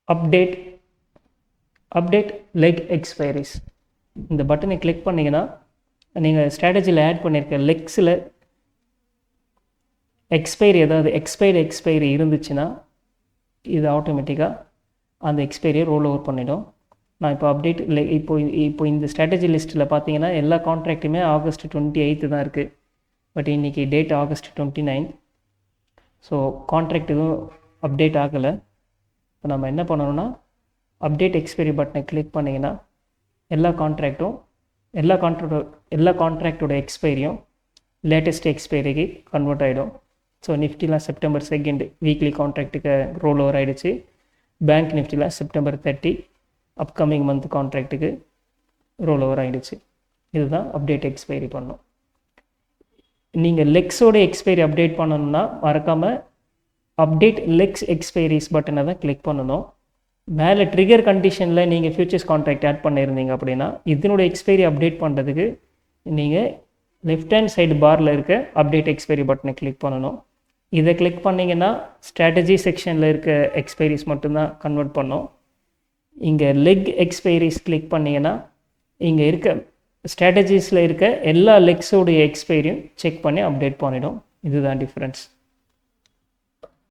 Update update leg எக்ஸ்பைரிஸ். இந்த பட்டனை click பண்ணிங்கன்னா நீங்கள் ஸ்ட்ராட்டஜியில் ஆட் பண்ணியிருக்க லெக்ஸில் ஏதாவது எக்ஸ்பைரி இருந்துச்சுன்னா இது ஆட்டோமேட்டிக்காக அந்த எக்ஸ்பைரியை ரோல் ஓவர் பண்ணிடும். நான் இப்போ அப்டேட் இப்போ இந்த ஸ்ட்ராட்டஜி லிஸ்ட்டில் பார்த்தீங்கன்னா எல்லா கான்ட்ராக்ட்டுமே August 28 தான் இருக்குது. பட் இன்றைக்கி டேட் August 29. ஸோ கான்ட்ராக்ட் எதுவும் அப்டேட் ஆகலை. இப்போ நம்ம என்ன பண்ணணும்னா அப்டேட் எக்ஸ்பைரி பட்டனை கிளிக் பண்ணிங்கன்னா எல்லா கான்ட்ராக்டோட எக்ஸ்பைரியும் லேட்டஸ்ட் எக்ஸ்பைரிக்கு கன்வெர்ட் ஆகிடும். ஸோ நிஃப்டிலாம் September 2 வீக்லி கான்ட்ராக்ட்டுக்கு ரோல் ஓவர் ஆகிடுச்சு. பேங்க் நிஃப்டியில் September 30 அப்கமிங் மந்த் கான்ட்ராக்ட்டுக்கு ரோல் ஓவர் ஆகிடுச்சு. இதுதான் அப்டேட் எக்ஸ்பைரி பண்ணணும். நீங்கள் லெக்ஸோட எக்ஸ்பைரி அப்டேட் பண்ணணும்னா மறக்காமல் அப்டேட் லெக்ஸ் எக்ஸ்பைரிஸ் பட்டனை தான் கிளிக் பண்ணணும். மேலே ட்ரிகர் கண்டிஷனில் நீங்கள் ஃபியூச்சர்ஸ் கான்ட்ராக்ட் ஆட் பண்ணியிருந்தீங்க அப்படின்னா இதனுடைய எக்ஸ்பைரி அப்டேட் பண்ணுறதுக்கு நீங்கள் லெஃப்ட் ஹேண்ட் சைடு பாரில் இருக்க அப்டேட் எக்ஸ்பைரி பட்டனை கிளிக் பண்ணணும். இதை கிளிக் பண்ணிங்கன்னா ஸ்ட்ராட்டஜி செக்ஷனில் இருக்க எக்ஸ்பைரிஸ் மட்டும்தான் கன்வெர்ட் பண்ணோம். இங்கே லெக் எக்ஸ்பைரிஸ் கிளிக் பண்ணிங்கன்னா இங்கே இருக்க ஸ்ட்ராட்டஜிஸில் இருக்க எல்லா லெக்ஸோடைய எக்ஸ்பைரியும் செக் பண்ணி அப்டேட் பண்ணிடும். இதுதான் டிஃப்ரென்ஸ்.